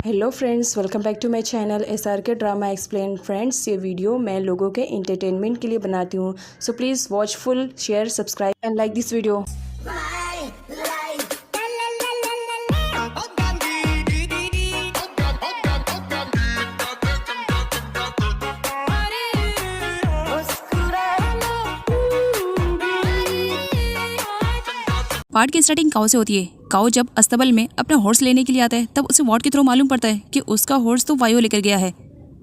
Hello friends, welcome back to my channel SRK drama explain. Friends, ये video मैं लोगों के एंटरटेनमेंट के लिए बनाती हूँ, so please watch full, share, subscribe and like this video. Part की स्टार्टिंग काऊ से होती है। काऊ जब अस्तबल में अपना हॉर्स लेने के लिए आता है तब उसे वॉर्ड के थ्रू मालूम पड़ता है कि उसका हॉर्स तो वायो लेकर गया है,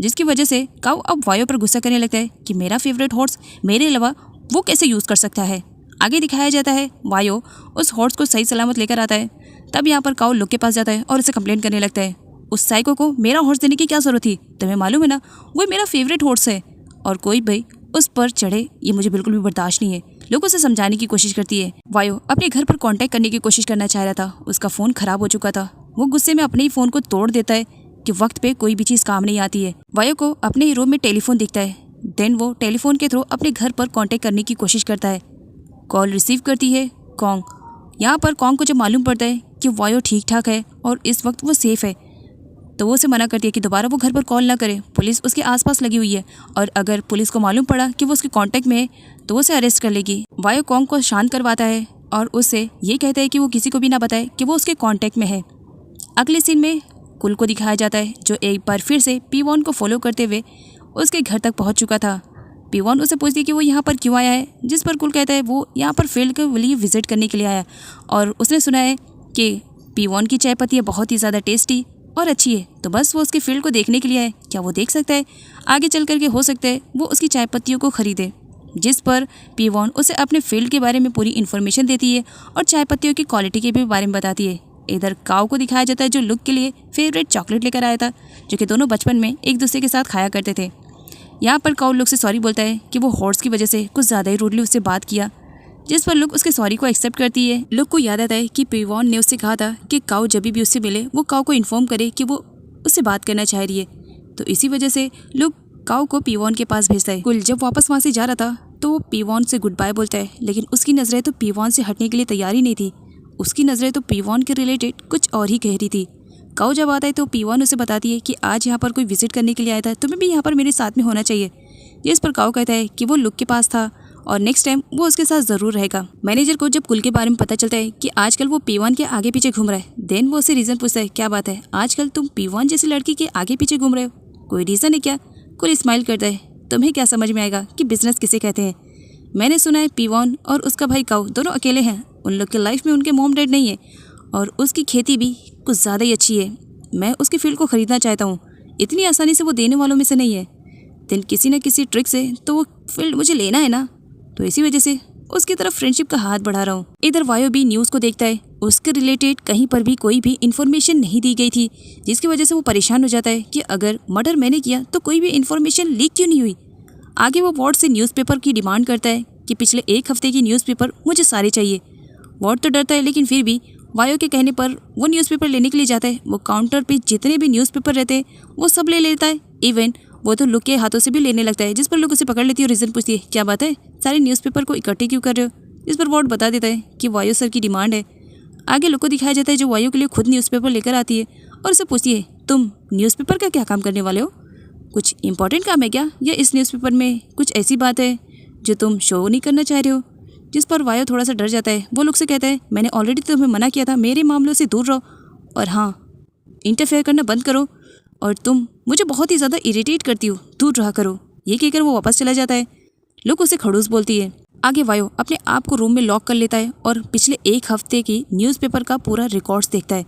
जिसकी वजह से काऊ अब वायो पर गुस्सा करने लगता है कि मेरा फेवरेट हॉर्स मेरे अलावा वो कैसे यूज़ कर सकता है। आगे दिखाया जाता है वायो उस हॉर्स को सही सलामत लेकर आता है। तब यहाँ पर काऊ लुक के पास जाता है और उसे कंप्लेंट करने लगता है, उस साइको को मेरा हॉर्स देने की क्या ज़रूरत थी, तुम्हें मालूम है ना वो मेरा फेवरेट हॉर्स है और कोई भाई उस पर चढ़े, ये मुझे बिल्कुल भी बर्दाश्त नहीं है। लोगों से समझाने की कोशिश करती है। वायो अपने घर पर कांटेक्ट करने की कोशिश करना चाह रहा था, उसका फ़ोन खराब हो चुका था। वो गुस्से में अपने ही फ़ोन को तोड़ देता है कि वक्त पे कोई भी चीज़ काम नहीं आती है। वायो को अपने ही रूम में टेलीफोन दिखता है। देन वो टेलीफोन के थ्रू अपने घर पर कांटेक्ट करने की कोशिश करता है। कॉल रिसीव करती है कॉन्ग। यहाँ पर कॉन्ग को जब मालूम पड़ता है कि वायो ठीक ठाक है और इस वक्त वो सेफ़ है, तो वो उसे मना करती है कि दोबारा वो घर पर कॉल ना करे। पुलिस उसके आसपास लगी हुई है और अगर पुलिस को मालूम पड़ा कि वो उसके कांटेक्ट में है तो वो उसे अरेस्ट कर लेगी। वायो कॉन्ग को शांत करवाता है और उससे ये कहता है कि वो किसी को भी ना बताए कि वो उसके कांटेक्ट में है। अगले सीन में कुल को दिखाया जाता है, जो एक बार फिर से पी1 को फॉलो करते हुए उसके घर तक पहुँच चुका था। पी1 उसे पूछती है कि वो यहाँ पर क्यों आया है, जिस पर कुल कहता है वो यहाँ पर फील्ड के लिए विजिट करने के लिए आया और उसने सुना है कि पी1 की चाय पत्ती बहुत ही ज़्यादा टेस्टी और अच्छी है, तो बस वो उसके फील्ड को देखने के लिए है। क्या वो देख सकता है? आगे चल करके हो सकता है वो उसकी चाय पत्तियों को खरीदे, जिस पर पी1 उसे अपने फील्ड के बारे में पूरी इन्फॉर्मेशन देती है और चाय पत्तियों की क्वालिटी के भी बारे में बताती है। इधर काऊ को दिखाया जाता है, जो लुक के लिए फेवरेट चॉकलेट लेकर आया था, जो कि दोनों बचपन में एक दूसरे के साथ खाया करते थे। यहाँ पर काऊ लुक से सॉरी बोलता है कि वो हॉर्स की वजह से कुछ ज़्यादा ही रूडली उससे बात किया, जिस पर लुक उसके सॉरी को एक्सेप्ट करती है। लुक को याद आता है कि पी1 ने उससे कहा था कि काऊ जब भी उससे मिले वो काऊ को इन्फॉर्म करे कि वो उससे बात करना चाह रही है, तो इसी वजह से लुक काऊ को पी1 के पास भेजता है। कुल जब वापस वहाँ से जा रहा था तो वो पी1 से गुड बाय बोलता है, लेकिन उसकी नज़रें तो पी1 से हटने के लिए तैयार ही नहीं थी। उसकी नज़रें तो पी1 के रिलेटेड कुछ और ही कह रही थी। काऊ जब आता है तो पी1 उसे बताती है कि आज यहाँ पर कोई विजिट करने के लिए आया था, तुम्हें भी यहाँ पर मेरे साथ में होना चाहिए। जिस पर काऊ कहता है कि वो लुक के पास था और नेक्स्ट टाइम वो उसके साथ ज़रूर रहेगा। मैनेजर को जब कुल के बारे में पता चलता है कि आजकल वो पी1 के आगे पीछे घूम रहा है, देन वो उसे रीज़न पूछता है, क्या बात है आजकल तुम पी1 जैसी लड़की के आगे पीछे घूम रहे हो, कोई रीज़न है क्या? कुल स्माइल करता है, तुम्हें क्या समझ में आएगा कि बिजनेस किसे कहते हैं। मैंने सुना है पी1 और उसका भाई काऊ दोनों अकेले हैं, उन लोग के लाइफ में उनके मॉम डैड नहीं है और उसकी खेती भी कुछ ज़्यादा ही अच्छी है। मैं उसकी फील्ड को ख़रीदना चाहता हूँ, इतनी आसानी से वो देने वालों में से नहीं है, देन किसी न किसी ट्रिक से तो वो फील्ड मुझे लेना है ना, तो इसी वजह से उसकी तरफ फ्रेंडशिप का हाथ बढ़ा रहा हूँ। इधर वायो भी न्यूज़ को देखता है, उसके रिलेटेड कहीं पर भी कोई भी इन्फॉर्मेशन नहीं दी गई थी, जिसकी वजह से वो परेशान हो जाता है कि अगर मर्डर मैंने किया तो कोई भी इन्फॉर्मेशन लीक क्यों नहीं हुई। आगे वो वॉर्ड से न्यूज़पेपर की डिमांड करता है कि पिछले एक हफ्ते की न्यूज़पेपर मुझे सारे चाहिए। वॉर्ड तो डरता है, लेकिन फिर भी वायो के कहने पर वो न्यूज़पेपर लेने के लिए जाता है। वो काउंटर पर जितने भी न्यूज़पेपर रहते हैं वो सब ले लेता है, इवन वो तो लुक के हाथों से भी लेने लगता है, जिस पर लुक उसे पकड़ लेती है और रीज़न पूछती है, क्या बात है सारे न्यूज़पेपर को इकट्ठे क्यों कर रहे हो? इस पर वॉर्ड बता देता है कि वायो सर की डिमांड है। आगे लुक को दिखाया जाता है, जो वायो के लिए खुद न्यूज़पेपर लेकर आती है और उसे पूछती है, तुम न्यूज़पेपर का क्या काम करने वाले हो? कुछ इंपॉर्टेंट काम है क्या, या इस न्यूज़पेपर में कुछ ऐसी बात है जो तुम शो नहीं करना चाह रहे हो? जिस पर वायो थोड़ा सा डर जाता है। वो लुक से कहता है, मैंने ऑलरेडी तुम्हें मना किया था, मेरे मामलों से दूर रहो और हाँ इंटरफेयर करना बंद करो, और तुम मुझे बहुत ही ज़्यादा इरिटेट करती हो, दूर रहा करो। ये कहकर वो वापस चला जाता है। लुक उसे खड़ूस बोलती है। आगे वायो अपने आप को रूम में लॉक कर लेता है और पिछले एक हफ्ते की न्यूज़पेपर का पूरा रिकॉर्ड्स देखता है।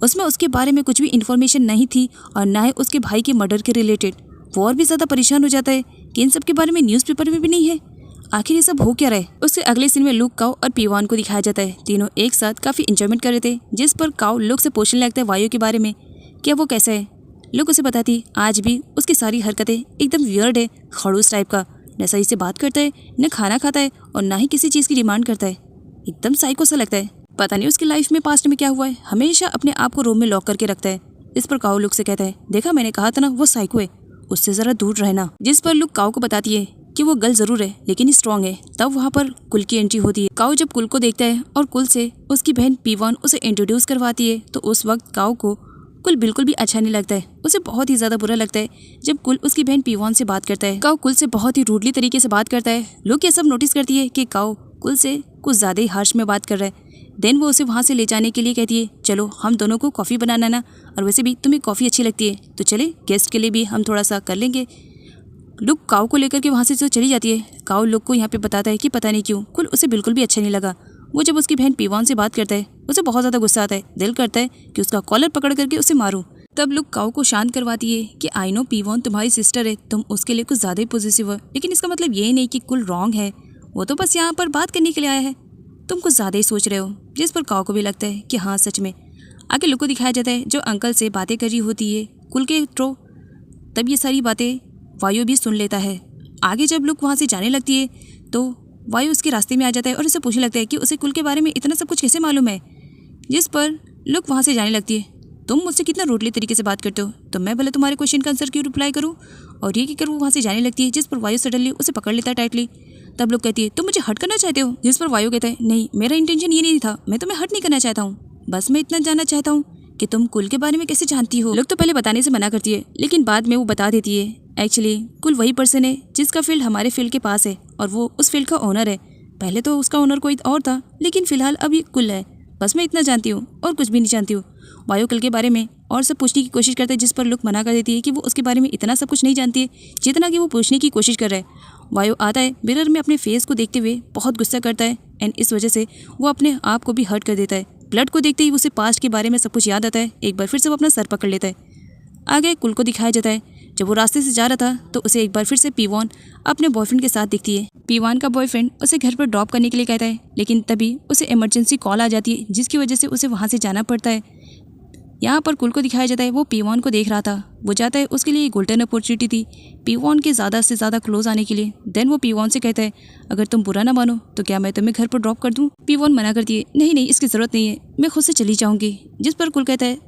उसमें उसके बारे में कुछ भी इन्फॉर्मेशन नहीं थी और ना ही उसके भाई के मर्डर के रिलेटेड। वो और भी ज़्यादा परेशान हो जाता है कि इन सब के बारे में न्यूज़पेपर में भी नहीं है, आखिर ये सब हो क्या रहे। उसके अगले सीन में लुक, काऊ और पी1 को दिखाया जाता है। तीनों एक साथ काफ़ी इंजॉयमेंट कर रहे थे, जिस पर काऊ लुक से पूछने लगता है वायो के बारे में, क्या वो कैसा है। लुक उसे बताती आज भी उसकी सारी हरकतें एकदम वियर्ड है, खड़ूस टाइप का, न सही से बात करता है, न खाना खाता है और ना ही किसी चीज़ की डिमांड करता है, एकदम साइको सा लगता है। पता नहीं उसकी लाइफ में पास्ट में क्या हुआ है, हमेशा अपने आप को रूम में लॉक करके रखता है। इस पर काऊ लुक से कहता है, देखा मैंने कहा था ना वो साइको है, उससे ज़रा दूर रहना। जिस पर लुक काऊ को बताती है कि वो गर्ल ज़रूर है लेकिन स्ट्रॉन्ग है। तब वहाँ पर कुल की एंट्री होती है। काऊ जब कुल को देखता है और कुल से उसकी बहन पी1 उसे इंट्रोड्यूस करवाती है, तो उस वक्त काऊ को कुल बिल्कुल भी अच्छा नहीं लगता है। उसे बहुत ही ज़्यादा बुरा लगता है जब कुल उसकी बहन पीवॉन से बात करता है। काओ कुल से बहुत ही रूडली तरीके से बात करता है। लोग ये सब नोटिस करती है कि काओ कुल से कुछ ज़्यादा ही हार्श में बात कर रहा है। देन वो उसे वहाँ से ले जाने के लिए कहती है, चलो हम दोनों को कॉफ़ी बनाना ना, और वैसे भी तुम्हें कॉफ़ी अच्छी लगती है तो चले गेस्ट के लिए भी हम थोड़ा सा कर लेंगे। लुक काओ को लेकर के वहाँ से जो चली जाती है। काओ लुक को यहाँ पे बताता है कि पता नहीं क्यों कुल उसे बिल्कुल भी अच्छा नहीं लगा। वो जब उसकी बहन पीवॉन से बात करता है उसे बहुत ज़्यादा गुस्सा आता है। दिल करता है कि उसका कॉलर पकड़ करके उसे मारूं। तब लुक काओ को शांत करवाती है कि आई नो पीवॉन तुम्हारी सिस्टर है, तुम उसके लिए कुछ ज़्यादा ही पॉजिटिव हो, लेकिन इसका मतलब ये नहीं कि कुल रॉन्ग है। वो तो बस यहाँ पर बात करने के लिए आया है, तुम कुछ ज़्यादा ही सोच रहे हो। जिस पर काओ को भी लगता है कि हाँ सच में। आगे लुक को दिखाया जाता है जो अंकल से बातें कर रही होती है कुल के थ्रू। तब ये सारी बातें वायु भी सुन लेता है। आगे जब लुक वहाँ से जाने लगती है तो वायु उसके रास्ते में आ जाता है और उसे पूछने लगता है कि उसे कुल के बारे में इतना सब कुछ कैसे मालूम है। जिस पर लुक वहाँ से जाने लगती है, तुम मुझसे कितना रूडली तरीके से बात करते हो, तो मैं भले तुम्हारे क्वेश्चन का आंसर क्यों रिप्लाई करूँ। और ये कहकर वो वहाँ से जाने लगती है। जिस पर वायु सडनली उसे पकड़ लेता है टाइटली। तब लुक कहती है, तुम मुझे हर्ट करना चाहते हो। जिस पर वायु कहता है, नहीं मेरा इंटेंशन ये नहीं था, मैं तुम्हें हर्ट नहीं करना चाहता हूँ, बस मैं इतना जानना चाहता हूँ कि तुम कुल के बारे में कैसे जानती हो। लुक तो पहले बताने से मना करती है, लेकिन बाद में वो बता देती है एक्चुअली कुल वही पर्सन है जिसका फील्ड हमारे फील्ड के पास है और वो उस फील्ड का ओनर है। पहले तो उसका ओनर कोई और था, लेकिन फिलहाल अब ये कुल है। बस मैं इतना जानती हूँ और कुछ भी नहीं जानती हूँ। वायु कुल के बारे में और सब पूछने की कोशिश करता है, जिस पर लुक मना कर देती है कि वो उसके बारे में इतना सब कुछ नहीं जानती है जितना कि वो पूछने की कोशिश कर रहा है। वायु आता है मिरर में अपने फेस को देखते हुए बहुत गुस्सा करता है एंड इस वजह से वो अपने आप को भी हर्ट कर देता है। ब्लड को देखते ही उसे पास्ट के बारे में सब कुछ याद आता है। एक बार फिर से वो अपना सर पकड़ लेता है। आगे कुल को दिखाया जाता है जब वो रास्ते से जा रहा था तो उसे एक बार फिर से पीवॉन अपने बॉयफ्रेंड के साथ दिखती है। पीवॉन का बॉयफ्रेंड उसे घर पर ड्रॉप करने के लिए कहता है, लेकिन तभी उसे इमरजेंसी कॉल आ जाती है जिसकी वजह से उसे वहाँ से जाना पड़ता है। यहाँ पर कुल को दिखाया जाता है वो पीवॉन को देख रहा था। वो जाता है उसके लिए गोल्डन अपॉर्चुनिटी थी पीवॉन के ज़्यादा से ज़्यादा क्लोज आने के लिए। देन वो पीवॉन से कहता है, अगर तुम बुरा ना मानो तो क्या मैं तुम्हें घर पर ड्रॉप कर दूँ। पीवॉन मना करती है, नहीं नहीं इसकी ज़रूरत नहीं है, मैं खुद से चली जाऊँगी। जिस पर कुल कहता है,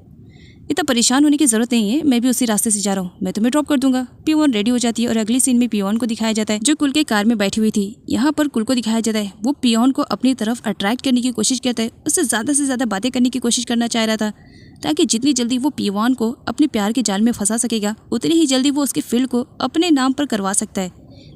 इतना परेशान होने की ज़रूरत नहीं है, मैं भी उसी रास्ते से जा रहा हूँ, मैं तुम्हें ड्रॉप कर दूंगा। पीवॉन रेडी हो जाती है और अगली सीन में पीवॉन को दिखाया जाता है जो कुल के कार में बैठी हुई थी। यहाँ पर कुल को दिखाया जाता है वो पीवॉन को अपनी तरफ अट्रैक्ट करने की कोशिश करता है, उससे ज़्यादा बातें करने की कोशिश करना चाह रहा था ताकि जितनी जल्दी वो पीवॉन को अपने प्यार के जाल में फंसा सकेगा उतनी ही जल्दी वो उसके फील्ड को अपने नाम पर करवा सकता है।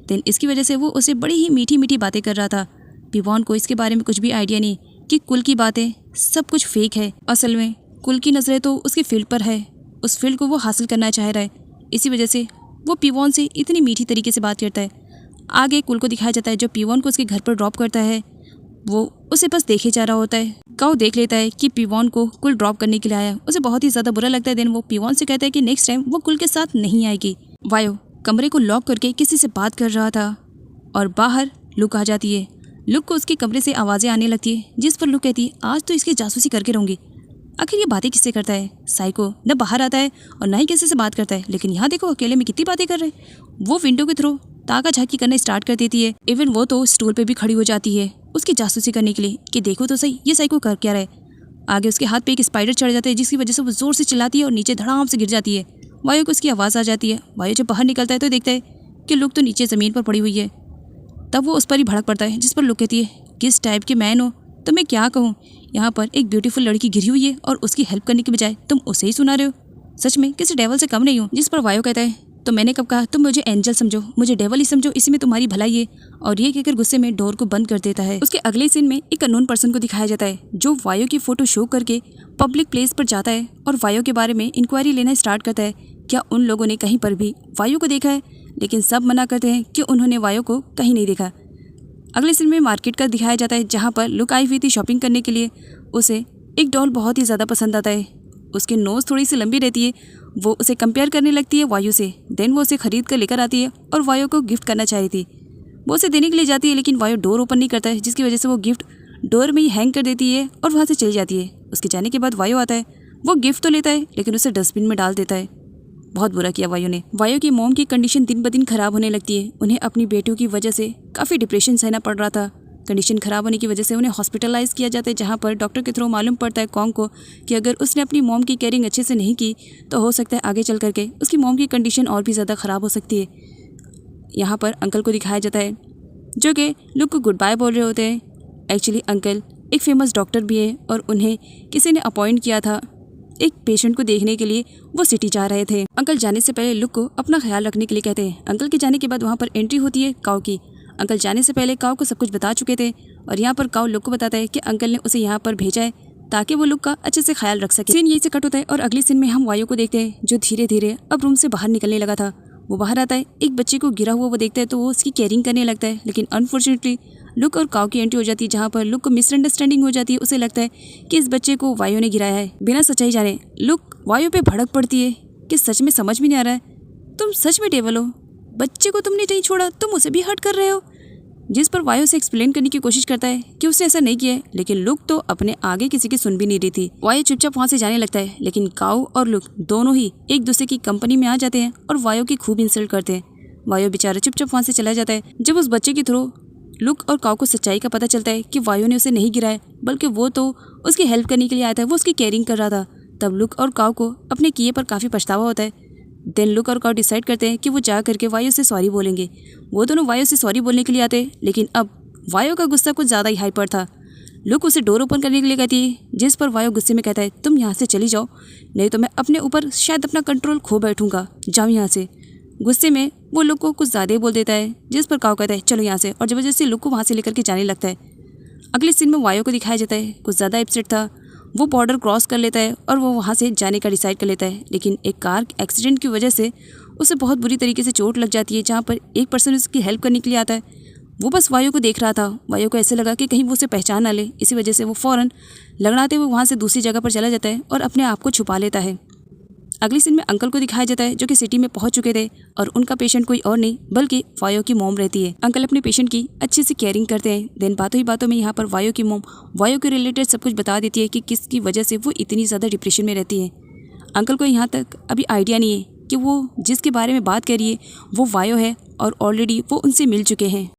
देन इसकी वजह से वो उसे बड़ी ही मीठी मीठी बातें कर रहा था। पीवॉन को इसके बारे में कुछ भी आइडिया नहीं कि कुल की बातें सब कुछ फेक है। असल में कुल की नज़रें तो उसके फील्ड पर है, उस फील्ड को वो हासिल करना चाह रहा है। इसी वजह से वो पीवॉन से इतनी मीठी तरीके से बात करता है। आगे कुल को दिखाया जाता है जो पीवॉन को उसके घर पर ड्रॉप करता है वो उसे बस देखे जा रहा होता है। काओ देख लेता है कि पीवॉन को कुल ड्रॉप करने के लिए आया। उसे बहुत ही ज़्यादा बुरा लगता है। देन वो पीवॉन से कहता है कि नेक्स्ट टाइम वो कुल के साथ नहीं आएगी। वायु कमरे को लॉक करके किसी से बात कर रहा था और बाहर लुक आ जाती है। लुक को उसके कमरे से आवाज़ें आने लगती है जिस पर लुक कहती है, आज तो इसकी जासूसी करके रहूँगी। आखिर ये बातें किससे करता है। साइको न बाहर आता है और ना ही किसी से बात करता है, लेकिन यहाँ देखो अकेले में कितनी बातें कर रहे हैं। वो विंडो के थ्रू ताका झाकी करना स्टार्ट कर देती है। इवन वो तो स्टूल पे भी खड़ी हो जाती है उसकी जासूसी करने के लिए कि देखो तो सही ये साइको कर क्या रहा है। आगे उसके हाथ पे एक स्पाइडर चढ़ जाता है जिसकी वजह से वो जोर से चिल्लाती है और नीचे धड़ाम से गिर जाती है। वायु को उसकी आवाज़ आ जाती है। वायु जब बाहर निकलता है तो देखता है कि लुक तो नीचे ज़मीन पर पड़ी हुई है। तब वो उस पर ही भड़क पड़ता है जिस पर लुक कहती है, किस टाइप के मैन हो, तो मैं क्या कहूँ, यहाँ पर एक ब्यूटीफुल लड़की गिरी हुई है और उसकी हेल्प करने के बजाय तुम उसे ही सुना रहे हो। सच में किसी डेवल से कम नहीं हूँ। जिस पर वायु कहता है, तो मैंने कब कहा, तुम मुझे एंजल समझो, मुझे डेवल ही समझो, इसी में तुम्हारी भलाई है। और ये कहकर गुस्से में डोर को बंद कर देता है। उसके अगले सीन में एक अननोन पर्सन को दिखाया जाता है जो वायु की फोटो शो करके पब्लिक प्लेस पर जाता है और वायु के बारे में इंक्वायरी लेना स्टार्ट करता है। क्या उन लोगों ने कहीं पर भी वायु को देखा है, लेकिन सब मना करते हैं कि उन्होंने वायु को कहीं नहीं देखा। अगले सीन में मार्केट का दिखाया जाता है जहाँ पर लुक आई हुई थी शॉपिंग करने के लिए। उसे एक डॉल बहुत ही ज़्यादा पसंद आता है। उसकी नोज़ थोड़ी सी लंबी रहती है। वो उसे कंपेयर करने लगती है वायु से। देन वो उसे खरीद कर लेकर आती है और वायु को गिफ्ट करना चाह रही थी। वो उसे देने के लिए जाती है लेकिन वायु डोर ओपन नहीं करता है जिसकी वजह से वो गिफ्ट डोर में ही हैंग कर देती है और वहाँ से चली जाती है। उसके जाने के बाद वायु आता है। वो गिफ्ट तो लेता है लेकिन उसे डस्टबिन में डाल देता है। बहुत बुरा किया वायु ने। वायु की मॉम की कंडीशन दिन ब दिन खराब होने लगती है। उन्हें अपनी बेटियों की वजह से काफ़ी डिप्रेशन सहना पड़ रहा था। कंडीशन ख़राब होने की वजह से उन्हें हॉस्पिटलाइज किया जाता है जहाँ पर डॉक्टर के थ्रू मालूम पड़ता है कॉन्ग को कि अगर उसने अपनी मॉम की केयरिंग अच्छे से नहीं की तो हो सकता है आगे चल करके उसकी मॉम की कंडीशन और भी ज़्यादा ख़राब हो सकती है। यहाँ पर अंकल को दिखाया जाता है जो कि लुक को गुड बाय बोल रहे होते हैं। एक्चुअली अंकल एक फेमस डॉक्टर भी है और उन्हें किसी ने अपॉइंट किया था एक पेशेंट को देखने के लिए वो सिटी जा रहे थे। अंकल जाने से पहले लुक को अपना ख्याल रखने के लिए कहते हैं। अंकल के जाने के बाद वहाँ पर एंट्री होती है काऊ की। अंकल जाने से पहले काऊ को सब कुछ बता चुके थे और यहाँ पर काऊ लुक को बताता है कि अंकल ने उसे यहाँ पर भेजा है ताकि वो लुक का अच्छे से ख्याल रख सके। सीन यही से कट होता है और अगले सीन में हम वायु को देखते हैं जो धीरे धीरे अब रूम से बाहर निकलने लगा था। वो बाहर आता है, एक बच्चे को गिरा हुआ वो देखता है तो वो उसकी केयरिंग करने लगता है, लेकिन अनफॉर्चुनेटली लुक और काऊ की एंट्री हो जाती है जहाँ पर लुक को मिसअंडरस्टैंडिंग हो जाती है। उसे लगता है कि इस बच्चे को वायु ने गिराया है। बिना सच्चाई जाने लुक वायु पे भड़क पड़ती है कि सच में समझ में नहीं आ रहा है, तुम सच में डेविल हो, बच्चे को तुमने नहीं छोड़ा, तुम उसे भी हर्ट कर रहे हो। जिस पर वायु से एक्सप्लेन करने की कोशिश करता है कि उसने ऐसा नहीं किया है, लेकिन लुक तो अपने आगे किसी की सुन भी नहीं रही थी। वायु चुपचाप वहाँ से जाने लगता है, लेकिन काऊ और लुक दोनों ही एक दूसरे की कंपनी में आ जाते हैं और वायु की खूब इंसल्ट करते हैं। वायु बेचारा चुपचाप वहाँ से चला जाता है। जब उस बच्चे के थ्रू लुक और काऊ को सच्चाई का पता चलता है कि वायु ने उसे नहीं गिराया बल्कि वो तो उसकी हेल्प करने के लिए आया था, वो उसकी केयरिंग कर रहा था, तब लुक और काऊ को अपने किए पर काफ़ी पछतावा होता है। देन लुक और काऊ डिसाइड करते हैं कि वो जा करके वायु से सॉरी बोलेंगे। वो दोनों वायु से सॉरी बोलने के लिए आते हैं, लेकिन अब वायु का गुस्सा कुछ ज़्यादा ही हाइपर था। लुक उसे डोर ओपन करने के लिए कहती है, जिस पर वायु गुस्से में कहता है तुम यहाँ से चली जाओ, नहीं तो मैं अपने ऊपर शायद अपना कंट्रोल खो बैठूंगा, जाओ यहाँ से। गुस्से में वो लुक को कुछ ज़्यादा ही बोल देता है, जिस पर काऊ कहता है चलो यहाँ से, और ज़बरदस्ती लुक को वहाँ से लेकर के जाने लगता है। अगले सीन में वायु को दिखाया जाता है कुछ ज़्यादा अपसेट था। वो बॉर्डर क्रॉस कर लेता है और वो वहाँ से जाने का डिसाइड कर लेता है, लेकिन एक कार एक्सीडेंट की वजह से उसे बहुत बुरी तरीके से चोट लग जाती है, जहाँ पर एक पर्सन उसकी हेल्प करने के लिए आता है। वो बस वायु को देख रहा था। वायु को ऐसे लगा कि कहीं वो उसे पहचान ना ले, इसी वजह से वो फ़ौरन लगड़ाते हुए वहाँ से दूसरी जगह पर चला जाता है और अपने आप को छुपा लेता है। अगले सीन में अंकल को दिखाया जाता है जो कि सिटी में पहुंच चुके थे और उनका पेशेंट कोई और नहीं बल्कि वायु की मॉम रहती है। अंकल अपने पेशेंट की अच्छे से केयरिंग करते हैं। देन बातों ही बातों में यहाँ पर वायु की मॉम वायु के रिलेटेड सब कुछ बता देती है कि किसकी वजह से वो इतनी ज़्यादा डिप्रेशन में रहती है। अंकल को यहाँ तक अभी आइडिया नहीं है कि वो जिसके बारे में बात कर रही है वो वायु है और ऑलरेडी वो उनसे मिल चुके हैं।